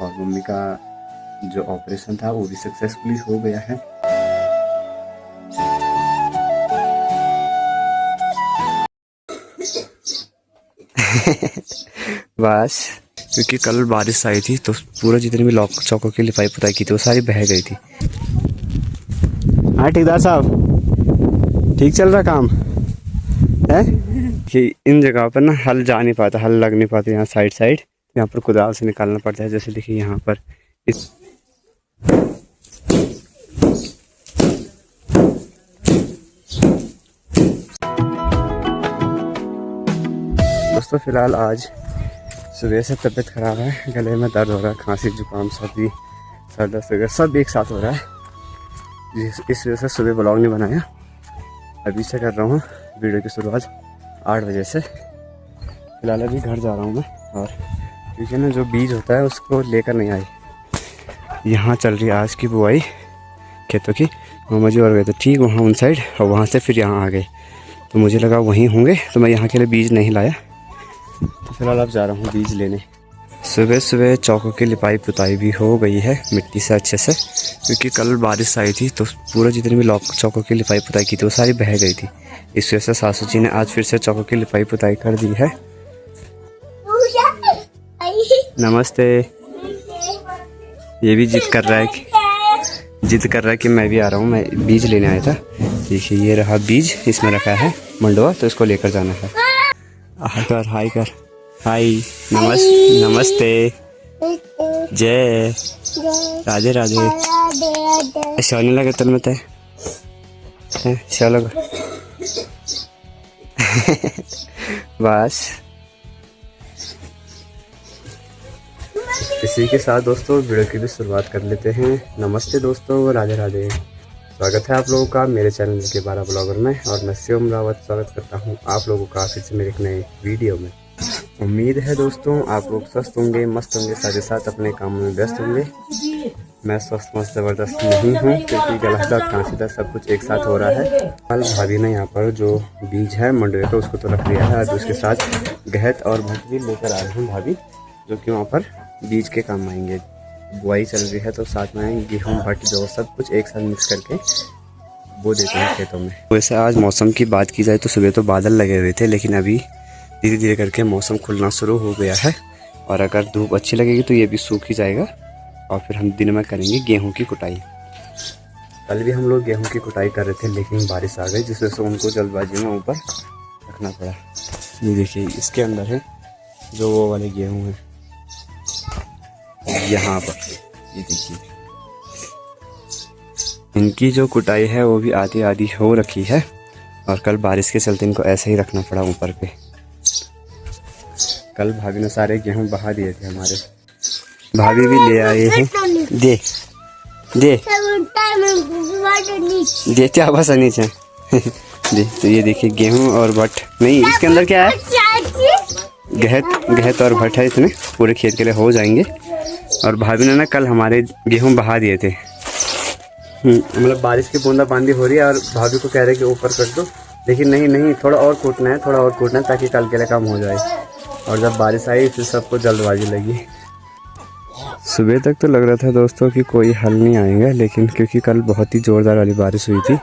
और मम्मी का जो ऑपरेशन था वो भी सक्सेसफुली हो गया है। बस क्योंकि कल बारिश आई थी तो पूरा जितनी भी लॉक चौकों की लिपाई पुताई की थी वो सारी बह गई थी। हाँ ठेकेदार साहब, ठीक चल रहा काम है कि इन जगहों पर ना हल जा नहीं पाता, हल लग नहीं पाता यहाँ साइड यहाँ पर कुदाल से निकालना पड़ता है। जैसे देखिए यहाँ पर इस दोस्तों फिलहाल आज सुबह से तबीयत ख़राब है, गले में दर्द हो रहा है, खांसी जुकाम सर्दी सर दर्द वगैरह सब एक साथ हो रहा है। इस वजह से सुबह ब्लॉग नहीं बनाया। अभी से कर रहा हूँ वीडियो की शुरुआत 8 बजे से। फिलहाल अभी घर जा रहा हूँ मैं, और क्योंकि ना जो बीज होता है उसको लेकर नहीं आई। यहाँ चल रही है आज की बुआई खेतों की। मामा जी और गए थे ठीक वहाँ उन साइड, और वहाँ से फिर यहाँ आ गए तो मुझे लगा वहीं होंगे तो मैं यहाँ के लिए बीज नहीं लाया। तो फिलहाल अब जा रहा हूँ बीज लेने। सुबह सुबह चौकों की लिपाई पुताई भी हो गई है मिट्टी से अच्छे से, क्योंकि कल बारिश आई थी तो पूरा जितनी भी चौकों की लिपाई पुताई की थी वो सारी बह गई थी। इस वजह से सासू जी ने आज फिर से चौकों की लिपाई पुताई कर दी है। नमस्ते। ये भी जिद कर रहा है कि मैं भी आ रहा हूँ, मैं बीज लेने आया था। देखिए ये रहा बीज, इसमें रखा है मंडवा, तो इसको लेकर जाना है। हाय कर हाय नमस्ते जय राधे राधे। शानी लगे तल में तय लगा बस इसी के साथ दोस्तों वीडियो की भी शुरुआत कर लेते हैं। नमस्ते दोस्तों, राधे राधे। स्वागत है आप लोगों का मेरे चैनल के 12 ब्लॉगर में, और मैं शिवम रावत स्वागत करता हूं आप लोगों का फिर से मेरे एक नए वीडियो में। उम्मीद है दोस्तों आप लोग स्वस्थ होंगे, मस्त होंगे, साथ ही साथ अपने काम में व्यस्त होंगे। मैं स्वस्थ मस्त ज़बरदस्त नहीं हूँ क्योंकि गला दर्द खांसी दर्द सब कुछ एक साथ हो रहा है। कल भाभी ने यहाँ पर जो बीज है मंडवे का उसको तो रख लिया है, और उसके साथ गहत और भट भी लेकर आ रही हूँ भाभी, जो कि वहाँ पर बीज के काम आएंगे। बुआई चल रही है तो साथ में गेहूँ भट जो सब कुछ एक साथ मिक्स करके बो देते हैं खेतों में। वैसे आज मौसम की बात की जाए तो सुबह तो बादल लगे हुए थे, लेकिन अभी धीरे धीरे करके मौसम खुलना शुरू हो गया है, और अगर धूप अच्छी लगेगी तो ये भी सूख ही जाएगा, और फिर हम दिन में करेंगे गेहूँ की कुटाई। कल भी हम लोग गेहूँ की कुटाई कर रहे थे, लेकिन बारिश आ गई जिस वजह से उनको जल्दबाजी में ऊपर रखना पड़ा। ये देखिए इसके अंदर है जो वो वाले गेहूँ हैं, यहाँ पर ये देखिए इनकी जो कुटाई है वो भी आधी आधी हो रखी है, और कल बारिश के चलते इनको ऐसे ही रखना पड़ा ऊपर पे। कल भाभी ने सारे गेहूं बहा दिए थे हमारे, भाभी भी ले आए हैं। दे क्या बस नीचे दे। तो ये देखिए गेहूं और भट नहीं, इसके अंदर क्या है गहत और भट है, इतने पूरे खेत के लिए हो जाएंगे। और भाभी ने ना कल हमारे गेहूं बहा दिए थे। मतलब बारिश की बूंदा बांदी हो रही है और भाभी को कह रहे कि ऊपर कर दो, लेकिन नहीं थोड़ा और कूटना है ताकि कल के लिए काम हो जाए। और जब बारिश आई फिर सबको जल्दबाजी लगी। सुबह तक तो लग रहा था दोस्तों कि कोई हल नहीं आएगा, लेकिन क्योंकि कल बहुत ही ज़ोरदार वाली बारिश हुई थी,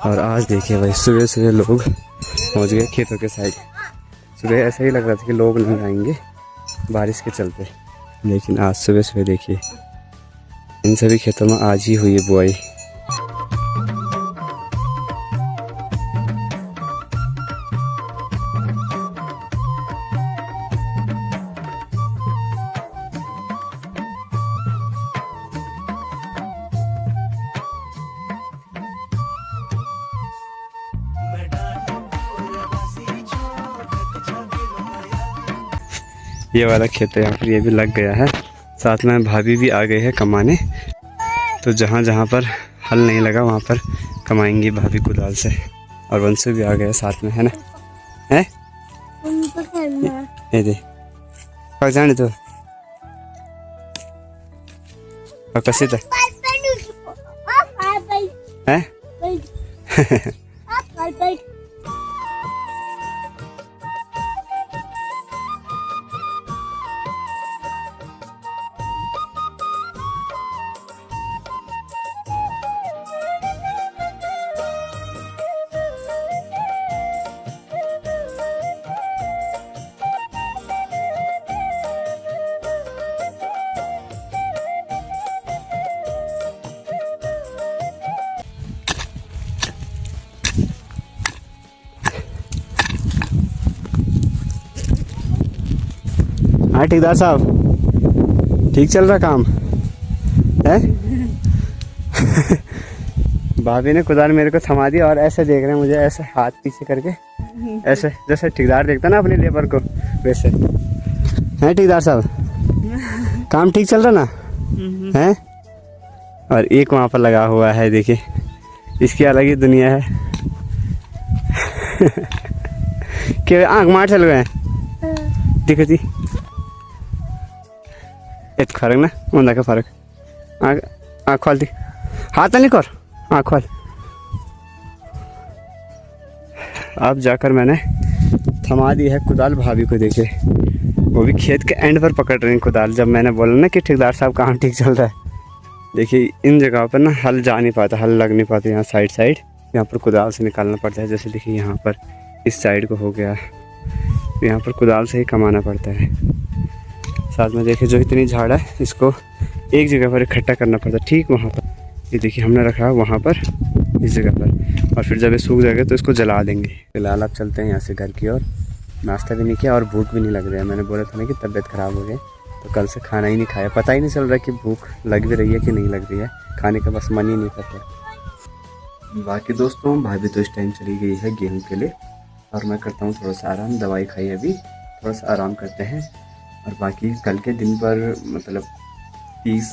और आज देखिए भाई सुबह सुबह लोग पहुँच गए खेतों के साइड। सुबह ऐसा ही लग रहा था कि लोग नहीं आएंगे बारिश के चलते, लेकिन आज सुबह सुबह देखिए इन सभी खेतों में आज ही हुई है बुआई। ये वाला खेत है यहाँ पर, ये भी लग गया है। साथ में भाभी भी आ गए हैं कमाने, तो जहाँ जहाँ पर हल नहीं लगा वहाँ पर कमाएंगी भाभी कुदाल से। और वंशु भी आ गए साथ में, है ना? है ये दे जाने तो कैसे था है हाँ ठेकेदार साहब, ठीक चल रहा काम है? भाभी ने कुदाल मेरे को थमा दिया और ऐसे देख रहे हैं मुझे, ऐसे हाथ पीछे करके, ऐसे जैसे ठेकेदार देखता ना अपने लेबर को, वैसे हैं ठेकेदार साहब। काम ठीक चल रहा ना है? और एक वहाँ पर लगा हुआ है, देखिए इसकी अलग ही दुनिया है। कि आँख मार चल गए दिखती इत फर्क ना उनका का फर्क। आँख खोल दी, हाथ नहीं कर, आँख खोल। अब जाकर मैंने थमा दी है कुदाल भाभी को, देखे वो भी खेत के एंड पर पकड़ रही हैं कुदाल। जब मैंने बोला ना कि ठेकेदार साहब काम ठीक चल रहा है, देखिए इन जगह पर ना हल जा नहीं पाता, हल लग नहीं पाता। यहाँ साइड यहाँ पर कुदाल से निकालना पड़ता है। जैसे देखिए यहाँ पर इस साइड को हो गया, यहाँ पर कुदाल से ही कमाना पड़ता है। साथ में देखिए जो इतनी झाड़ है इसको एक जगह पर इकट्ठा करना पड़ता है, ठीक वहाँ पर। ये देखिए हमने रखा है वहाँ पर, इस जगह पर, और फिर जब ये सूख जाएगा तो इसको जला देंगे। फिलहाल आप चलते हैं यहाँ से घर की ओर। नाश्ता भी नहीं किया और भूख भी नहीं लग रहा है। मैंने बोला था ना कि तबीयत ख़राब हो गई, तो कल से खाना ही नहीं खाया। पता ही नहीं चल रहा कि भूख लग भी रही है कि नहीं लग रही है, खाने का बस मन ही नहीं करता। बाकी दोस्तों भाभी तो इस टाइम चली गई है गेहूं के लिए, और मैं करता हूँ थोड़ा सा आराम। दवाई खाई अभी, थोड़ा सा आराम करते हैं। और बाकी कल के दिन पर मतलब 30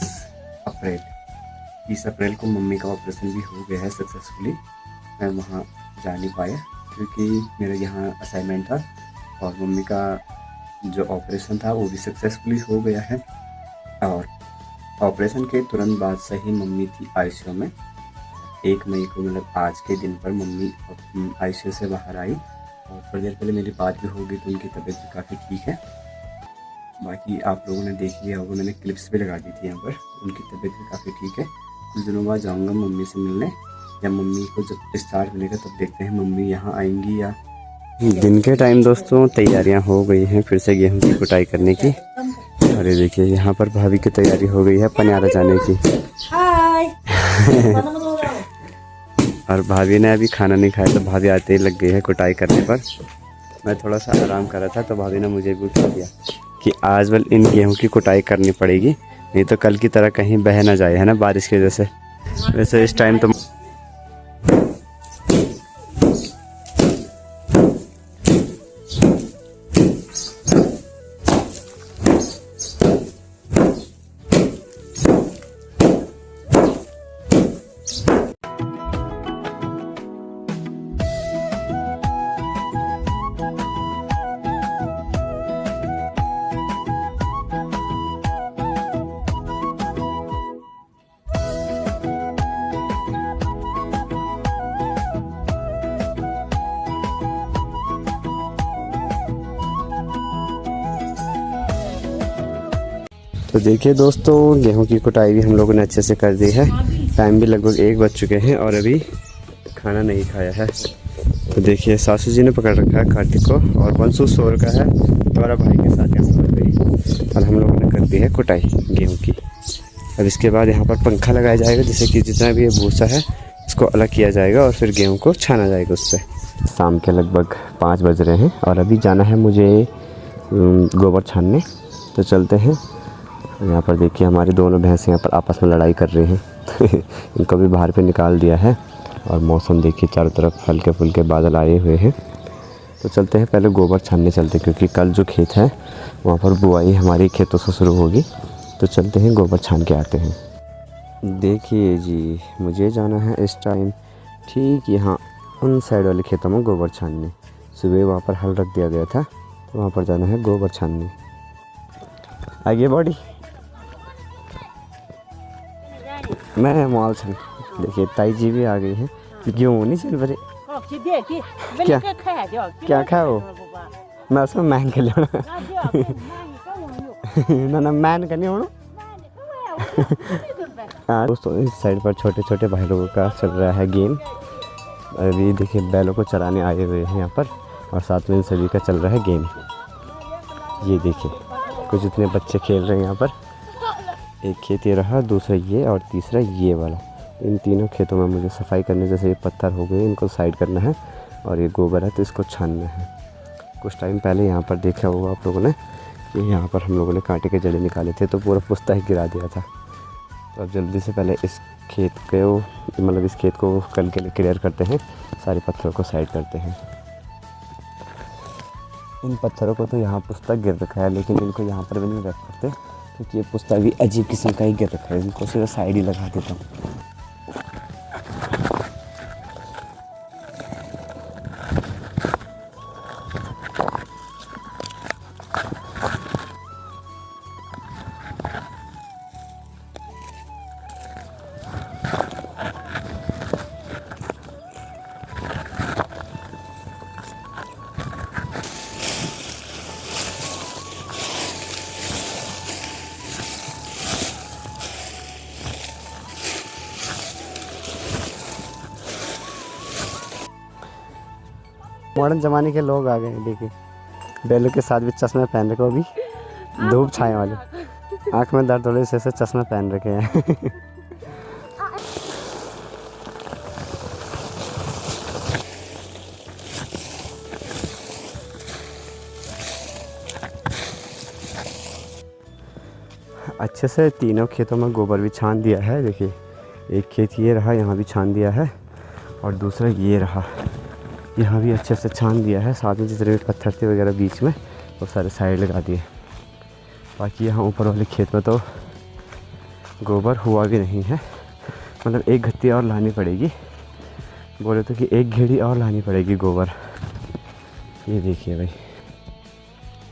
अप्रैल को मम्मी का ऑपरेशन भी हो गया है सक्सेसफुली। मैं वहाँ जा नहीं पाया क्योंकि मेरा यहाँ असाइनमेंट था, और मम्मी का जो ऑपरेशन था वो भी सक्सेसफुली हो गया है। और ऑपरेशन के तुरंत बाद से ही मम्मी थी आईसीयू में। 1 मई को मतलब आज के दिन पर मम्मी आईसीयू से बाहर आई, और थोड़ी देर पहले मेरी बात भी हो गई, तो उनकी तबीयत भी काफ़ी ठीक है। बाकी आप लोगों ने देख लिया होगा, मैंने क्लिप्स भी लगा दी थी यहाँ पर। उनकी तबीयत भी काफ़ी ठीक है। कुछ दिनों बाद जाऊँगा मम्मी से मिलने, या मम्मी को जब डिस्चार्ज मिलेगा तब देखते हैं मम्मी यहाँ आएंगी या। दिन के टाइम दोस्तों तैयारियां हो गई हैं फिर से गेहूं की कुटाई करने की। और ये देखिए यहाँ पर भाभी की तैयारी हो गई है पनियारा जाने की। और भाभी ने अभी खाना नहीं खाया, तो भाभी आते ही लग गई है कुटाई करने पर। मैं थोड़ा सा आराम कर रहा था, तो भाभी ने मुझे भी उठा दिया कि आज बल इन गेहूं की कुटाई करनी पड़ेगी, नहीं तो कल की तरह कहीं बह ना जाए, है ना, बारिश की वजह से। वैसे इस टाइम तो तो देखिए दोस्तों गेहूं की कुटाई भी हम लोगों ने अच्छे से कर दी है। टाइम भी लगभग 1 बज चुके हैं और अभी खाना नहीं खाया है। तो देखिए सासू जी ने पकड़ रखा है कार्तिक को, और वंशु सो रखा है हमारा भाई के साथ यहाँ पर गई। और हम लोगों ने कर दी है कुटाई गेहूँ की। अब इसके बाद यहाँ पर पंखा लगाया जाएगा, जिससे कि जितना भी ये भूसा है इसको अलग किया जाएगा और फिर गेहूँ को छाना जाएगा उससे। शाम के लगभग 5 बज रहे हैं और अभी जाना है मुझे गोबर छानने, तो चलते हैं। यहाँ पर देखिए हमारी दोनों भैंस यहाँ पर आपस में लड़ाई कर रही हैं। इनको भी बाहर पे निकाल दिया है। और मौसम देखिए चारों तरफ हल्के फुल्के बादल आए हुए हैं। तो चलते हैं, पहले गोबर छानने चलते हैं, क्योंकि कल जो खेत है वहाँ पर बुआई हमारी खेतों से शुरू होगी। तो चलते हैं गोबर छान के आते हैं। देखिए जी मुझे जाना है इस टाइम ठीक यहाँ उन साइड वाले खेतों में गोबर छानने। सुबह वहाँ पर हल रख दिया गया था, तो वहाँ पर जाना है गोबर छानने। आगे बॉडी मैं मॉल से देखिए ताई जी भी आ गई है। क्यों नहीं चल बरे क्या खाया वो? मैं उसमें मैन के लिए ना मैन का नहीं होना। दोस्तों इस साइड पर छोटे छोटे भाई लोगों का चल रहा है गेम। अभी देखिए बैलों को चराने आए हुए हैं यहाँ पर, और साथ में इन सभी का चल रहा है गेम। ये देखिए कुछ इतने बच्चे खेल रहे हैं यहाँ पर। एक खेत ये रहा, दूसरा ये, और तीसरा ये वाला। इन तीनों खेतों में मुझे सफाई करने, जैसे ये पत्थर हो गए इनको साइड करना है, और ये गोबर है तो इसको छानना है। कुछ टाइम पहले यहाँ पर देखा होगा आप लोगों ने ये यहाँ पर हम लोगों ने कांटे के जड़े निकाले थे तो पूरा पुस्ता ही गिरा दिया था। तो अब जल्दी से पहले इस खेत को मतलब इस खेत को कल के लिए क्लियर करते हैं, सारे पत्थरों को साइड करते हैं। इन पत्थरों को तो यहाँ पुस्ता गिर रखा है, लेकिन इनको यहाँ पर भी नहीं रख सकते क्योंकि ये पुस्ता भी अजीब किस्म का ही गिर रखा है। इनको सिर्फ साइड ही लगा देता हूँ। मॉडर्न ज़माने के लोग आ गए हैं, देखिए बैलों के साथ भी चश्मे पहन रखे, अभी धूप छाए वाले, आँख में दर्द होने से चश्मे पहन रखे हैं। अच्छे से तीनों खेतों में गोबर भी छान दिया है। देखिए एक खेत ये रहा, यहाँ भी छान दिया है, और दूसरा ये रहा, यहाँ भी अच्छे से छान दिया है। साथ में जितने भी पत्थर थे वगैरह बीच में वो सारे साइड लगा दिए। बाकी यहाँ ऊपर वाले खेत में तो गोबर हुआ भी नहीं है, मतलब एक घत्ती और लानी पड़ेगी, बोले तो कि एक घेड़ी और लानी पड़ेगी गोबर। ये देखिए भाई,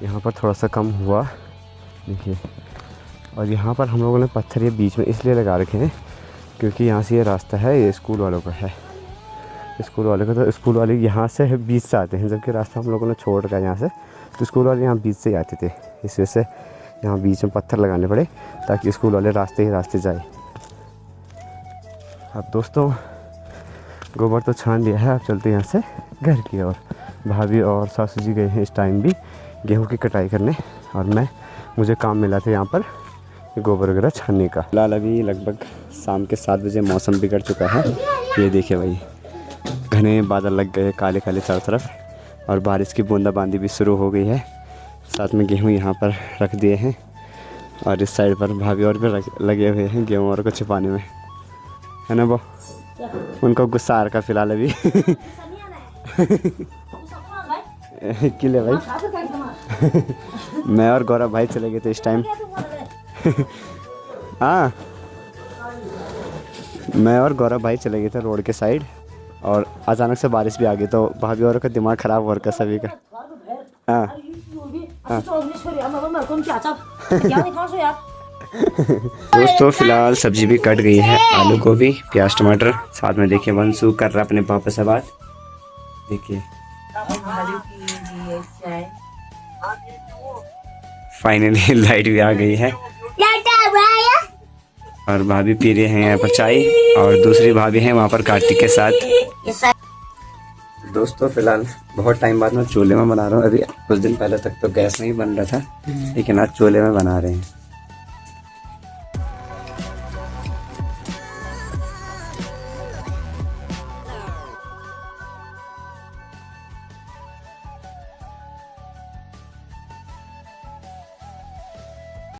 यहाँ पर थोड़ा सा कम हुआ, देखिए। और यहाँ पर हम लोगों ने पत्थर ये बीच में इसलिए लगा रखे हैं क्योंकि यहाँ से ये रास्ता है, ये स्कूल वालों का है, स्कूल वाले का। तो स्कूल वाले यहाँ से बीच से आते हैं, जबकि रास्ता हम लोगों ने छोड़ रखा है यहाँ से, तो स्कूल वाले यहाँ बीच से ही आते थे। इस वजह से यहाँ बीच में पत्थर लगाने पड़े ताकि स्कूल वाले रास्ते ही रास्ते जाए। अब दोस्तों गोबर तो छान दिया है, अब चलते हैं यहाँ से घर की ओर। भाभी और सासू जी गए हैं इस टाइम भी गेहूँ की कटाई करने, और मुझे काम मिला था यहाँ पर गोबर वगैरह छानने का। फिलहाल अभी लगभग शाम के 7 बजे मौसम बिगड़ चुका है। ये देखिए भाई, घने बादल लग गए काले काले चारों तरफ, और बारिश की बूंदाबांदी भी शुरू हो गई है। साथ में गेहूँ यहाँ पर रख दिए हैं, और इस साइड पर भाभी और भी लगे हुए हैं गेहूँ और को छिपाने में, है ना वो। उनको गुस्सा आ रखा फिलहाल अभी। किले भाई। मैं और गौरव भाई चले गए थे इस टाइम। हाँ, मैं और गौरव भाई चले गए थे रोड के साइड, और अचानक से बारिश भी आ गई, तो भाभी और का दिमाग ख़राब हो रखा सभी का। हाँ हाँ। दोस्तों फिलहाल सब्जी भी कट गई है, आलू गोभी प्याज टमाटर। साथ में देखिए वंशु कर रहा अपने पापा से बात, देखिए। फाइनली लाइट भी आ गई है, और भाभी पी रहे हैं यहाँ पर चाय, और दूसरी भाभी हैं वहाँ पर कार्तिक के साथ। दोस्तों फिलहाल बहुत टाइम बाद मैं चूल्हे में बना रहा हूँ। अभी कुछ दिन पहले तक तो गैस में ही बन रहा था, लेकिन आज चूल्हे में बना रहे हैं।